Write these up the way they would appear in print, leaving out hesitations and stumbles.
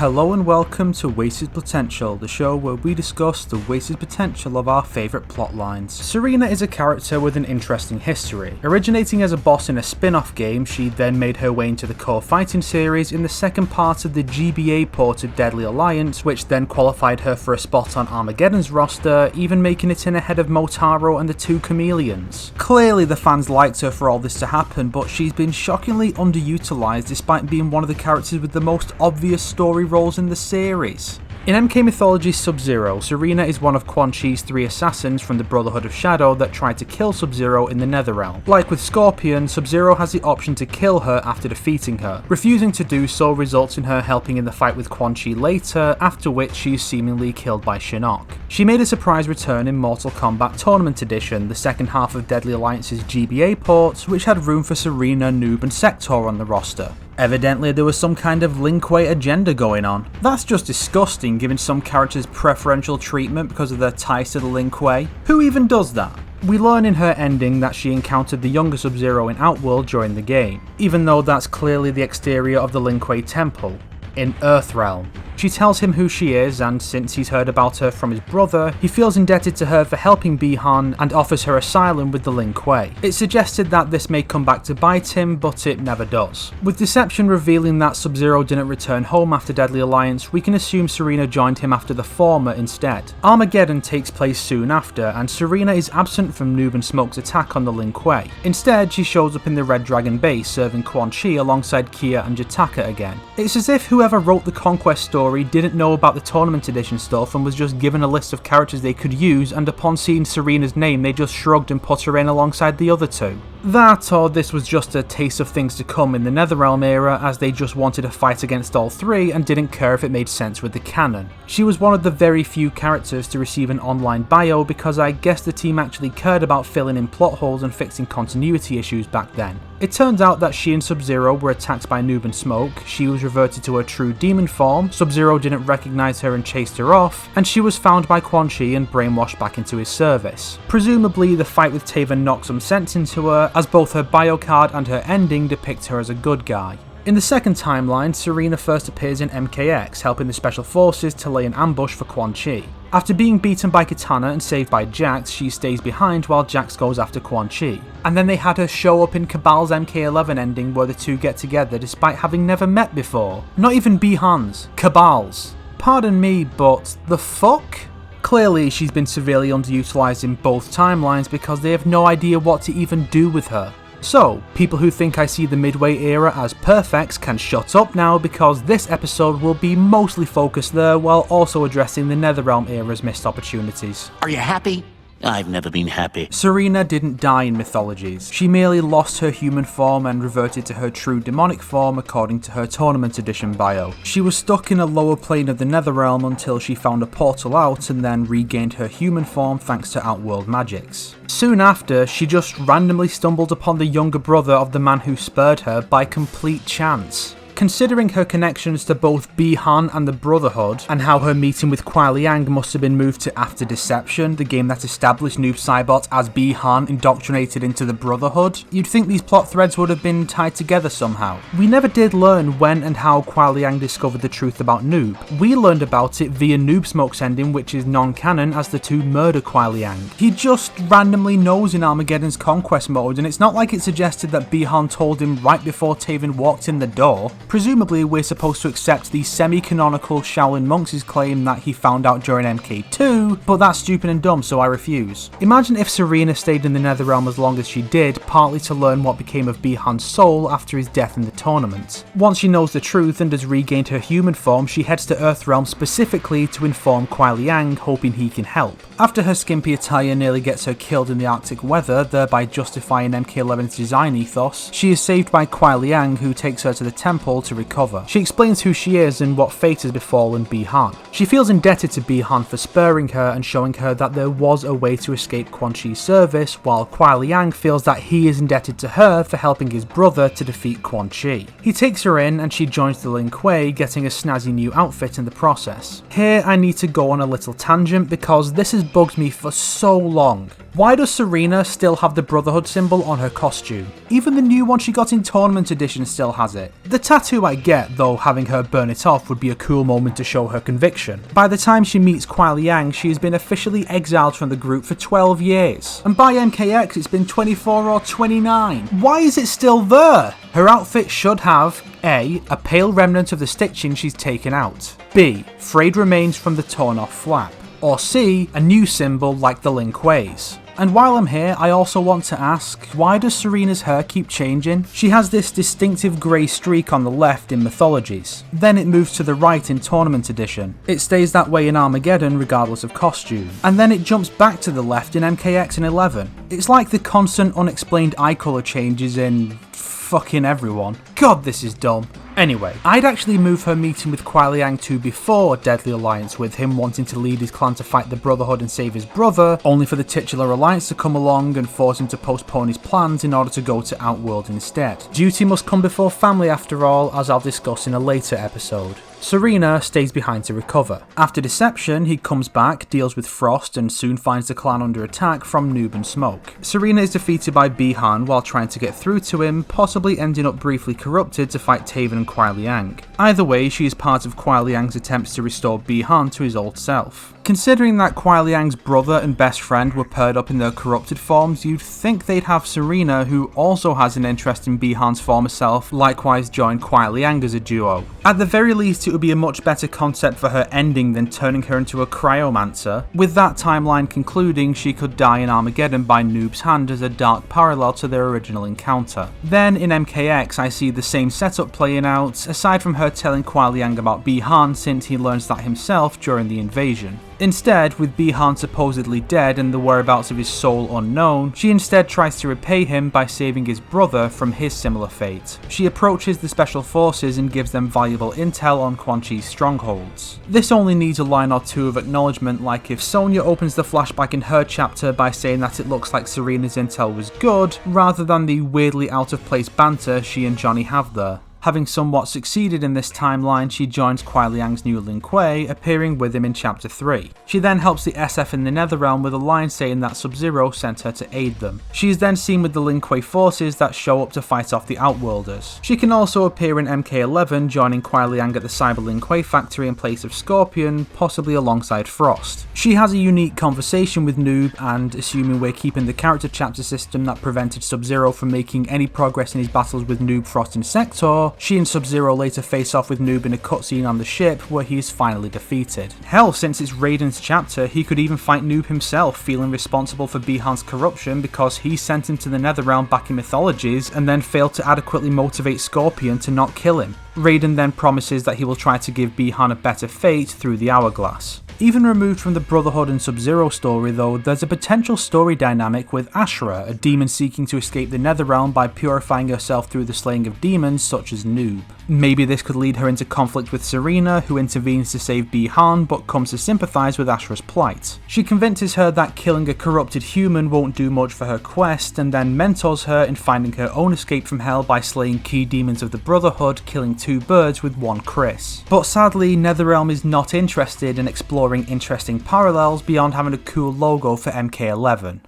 Hello and welcome to Wasted Plotential, the show where we discuss the wasted potential of our favourite plot lines. Sareena is a character with an interesting history. Originating as a boss in a spin-off game, she then made her way into the core fighting series in the second part of the GBA ported Deadly Alliance, which then qualified her for a spot on Armageddon's roster, even making it in ahead of Motaro and the two Chameleons. Clearly the fans liked her for all this to happen, but she's been shockingly underutilised despite being one of the characters with the most obvious story roles in the series. In MK Mythology's Sub-Zero, Sareena is one of Quan Chi's 3 assassins from the Brotherhood of Shadow that tried to kill Sub-Zero in the Netherrealm. Like with Scorpion, Sub-Zero has the option to kill her after defeating her. Refusing to do so results in her helping in the fight with Quan Chi later, after which she is seemingly killed by Shinnok. She made a surprise return in Mortal Kombat Tournament Edition, the second half of Deadly Alliance's GBA port, which had room for Sareena, Noob and Sector on the roster. Evidently there was some kind of Lin Kuei agenda going on. That's just disgusting, giving some characters preferential treatment because of their ties to the Lin Kuei. Who even does that? We learn in her ending that she encountered the younger Sub-Zero in Outworld during the game, even though that's clearly the exterior of the Lin Kuei temple, in Earthrealm. She tells him who she is, and since he's heard about her from his brother, he feels indebted to her for helping Bi-Han and offers her asylum with the Lin Kuei. It's suggested that this may come back to bite him, but it never does. With Deception revealing that Sub-Zero didn't return home after Deadly Alliance, we can assume Sareena joined him after the former instead. Armageddon takes place soon after, and Sareena is absent from Noob and Smoke's attack on the Lin Kuei. Instead, she shows up in the Red Dragon base serving Quan Chi alongside Kia and Jataka again. It's as if whoever wrote the Conquest story didn't know about the Tournament Edition stuff and was just given a list of characters they could use, and upon seeing Sareena's name they just shrugged and put her in alongside the other two. That, or this was just a taste of things to come in the Netherrealm era, as they just wanted a fight against all three and didn't care if it made sense with the canon. She was one of the very few characters to receive an online bio because I guess the team actually cared about filling in plot holes and fixing continuity issues back then. It turns out that she and Sub-Zero were attacked by Noob and Smoke, she was reverted to her true demon form, Sub-Zero didn't recognise her and chased her off, and she was found by Quan Chi and brainwashed back into his service. Presumably the fight with Taven knocked some sense into her, as both her bio card and her ending depict her as a good guy. In the second timeline, Sareena first appears in MKX, helping the Special Forces to lay an ambush for Quan Chi. After being beaten by Kitana and saved by Jax, she stays behind while Jax goes after Quan Chi. And then they had her show up in Cabal's MK11 ending where the two get together despite having never met before. Not even Bi-Han's, Cabal's. Pardon me, but the fuck? Clearly she's been severely underutilised in both timelines because they have no idea what to even do with her. So, people who think I see the Midway era as perfect can shut up now, because this episode will be mostly focused there while also addressing the Netherrealm era's missed opportunities. Are you happy? I've never been happy. Sareena didn't die in Mythologies. She merely lost her human form and reverted to her true demonic form according to her Tournament Edition bio. She was stuck in a lower plane of the Netherrealm until she found a portal out and then regained her human form thanks to Outworld magics. Soon after, she just randomly stumbled upon the younger brother of the man who spurred her by complete chance. Considering her connections to both Bi-Han and the Brotherhood, and how her meeting with Kuai Liang must have been moved to after Deception, the game that established Noob Saibot as Bi-Han indoctrinated into the Brotherhood, you'd think these plot threads would have been tied together somehow. We never did learn when and how Kuai Liang discovered the truth about Noob. We learned about it via Noob Smoke's ending, which is non-canon, as the two murder Kuai Liang. He just randomly knows in Armageddon's Conquest mode, and it's not like it suggested that Bi-Han told him right before Taven walked in the door. Presumably we're supposed to accept the semi-canonical Shaolin Monks' claim that he found out during MK2, but that's stupid and dumb, so I refuse. Imagine if Sareena stayed in the Netherrealm as long as she did, partly to learn what became of Bi-Han's soul after his death in the tournament. Once she knows the truth and has regained her human form, she heads to Earthrealm specifically to inform Kuai Liang, hoping he can help. After her skimpy attire nearly gets her killed in the Arctic weather, thereby justifying MK11's design ethos, she is saved by Kuai Liang, who takes her to the temple to recover. She explains who she is and what fate has befallen Bi-Han. She feels indebted to Bi-Han for sparing her and showing her that there was a way to escape Quan Chi's service, while Kuai Liang feels that he is indebted to her for helping his brother to defeat Quan Chi. He takes her in and she joins the Lin Kuei, getting a snazzy new outfit in the process. Here I need to go on a little tangent because this has bugged me for so long. Why does Sareena still have the Brotherhood symbol on her costume? Even the new one she got in Tournament Edition still has it. The tattoo tattoo I get, though having her burn it off would be a cool moment to show her conviction. By the time she meets Kuai Liang, she has been officially exiled from the group for 12 years. And by MKX it's been 24 or 29. Why is it still there? Her outfit should have A. A pale remnant of the stitching she's taken out. B. Frayed remains from the torn off flap. Or C. A new symbol like the Lin Kuei's. And while I'm here, I also want to ask, why does Sareena's hair keep changing? She has this distinctive grey streak on the left in Mythologies. Then it moves to the right in Tournament Edition. It stays that way in Armageddon regardless of costume. And then it jumps back to the left in MKX and 11. It's like the constant unexplained eye colour changes in fucking everyone. God, this is dumb. Anyway, I'd actually move her meeting with Kuai Liang to before Deadly Alliance, with him wanting to lead his clan to fight the Brotherhood and save his brother, only for the titular Alliance to come along and force him to postpone his plans in order to go to Outworld instead. Duty must come before family after all, as I'll discuss in a later episode. Sareena stays behind to recover. After Deception, he comes back, deals with Frost, and soon finds the clan under attack from Noob and Smoke. Sareena is defeated by Bi-Han while trying to get through to him, possibly ending up briefly corrupted to fight Taven and Kuai Liang. Either way, she is part of Kuai Liang's attempts to restore Bi-Han to his old self. Considering that Kuai Liang's brother and best friend were paired up in their corrupted forms, you'd think they'd have Sareena, who also has an interest in Bi-Han's former self, likewise join Kuai Liang as a duo. At the very least, it would be a much better concept for her ending than turning her into a cryomancer, with that timeline concluding she could die in Armageddon by Noob's hand as a dark parallel to their original encounter. Then in MKX I see the same setup playing out, aside from her telling Kuai Liang about Bi-Han since he learns that himself during the invasion. Instead, with Bi-Han supposedly dead and the whereabouts of his soul unknown, she instead tries to repay him by saving his brother from his similar fate. She approaches the Special Forces and gives them valuable intel on Quan Chi's strongholds. This only needs a line or two of acknowledgement, like if Sonya opens the flashback in her chapter by saying that it looks like Sareena's intel was good, rather than the weirdly out of place banter she and Johnny have there. Having somewhat succeeded in this timeline, she joins Kuai Liang's new Lin Kuei, appearing with him in Chapter 3. She then helps the SF in the Netherrealm with a line saying that Sub-Zero sent her to aid them. She is then seen with the Lin Kuei forces that show up to fight off the Outworlders. She can also appear in MK11, joining Kuai Liang at the Cyber Lin Kuei factory in place of Scorpion, possibly alongside Frost. She has a unique conversation with Noob, and assuming we're keeping the character chapter system that prevented Sub-Zero from making any progress in his battles with Noob, Frost and Sector, she and Sub-Zero later face off with Noob in a cutscene on the ship where he is finally defeated. Hell, since it's Raiden's chapter, he could even fight Noob himself, feeling responsible for Bi-Han's corruption because he sent him to the Netherrealm back in Mythologies and then failed to adequately motivate Scorpion to not kill him. Raiden then promises that he will try to give Bi-Han a better fate through the Hourglass. Even removed from the Brotherhood and Sub-Zero story though, there's a potential story dynamic with Ashura, a demon seeking to escape the Netherrealm by purifying herself through the slaying of demons such as Noob. Maybe this could lead her into conflict with Sareena, who intervenes to save Bi-Han but comes to sympathise with Ashura's plight. She convinces her that killing a corrupted human won't do much for her quest, and then mentors her in finding her own escape from hell by slaying key demons of the Brotherhood, killing two birds with one Chris. But sadly, Netherrealm is not interested in exploring interesting parallels beyond having a cool logo for MK11.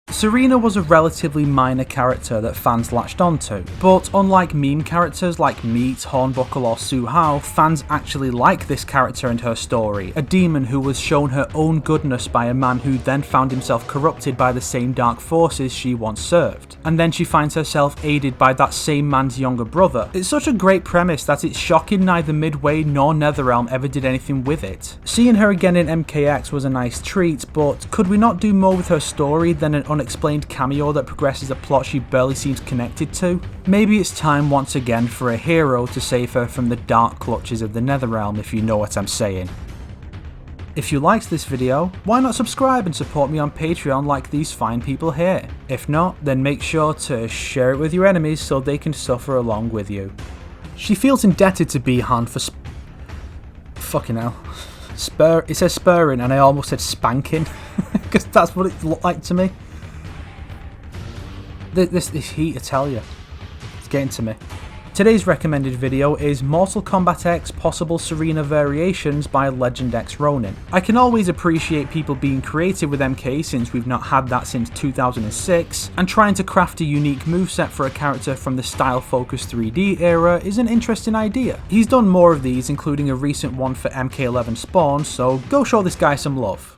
Sareena was a relatively minor character that fans latched onto, but unlike meme characters like Meat, Hornbuckle or Su Hao, fans actually like this character and her story, a demon who was shown her own goodness by a man who then found himself corrupted by the same dark forces she once served, and then she finds herself aided by that same man's younger brother. It's such a great premise that it's shocking neither Midway nor Netherrealm ever did anything with it. Seeing her again in MKX was a nice treat, but could we not do more with her story than an unexplained cameo that progresses a plot she barely seems connected to? Maybe it's time once again for a hero to save her from the dark clutches of the Netherrealm, if you know what I'm saying. If you liked this video, why not subscribe and support me on Patreon like these fine people here? If not, then make sure to share it with your enemies so they can suffer along with you. She feels indebted to Bi-Han for fucking hell. It says spurring and I almost said spanking, because that's what it looked like to me. This heat, I tell you, it's getting to me. Today's recommended video is Mortal Kombat X Possible Sareena Variations by Legend X Ronin. I can always appreciate people being creative with MK since we've not had that since 2006, and trying to craft a unique moveset for a character from the style-focused 3D era is an interesting idea. He's done more of these, including a recent one for MK11 Spawn, so go show this guy some love.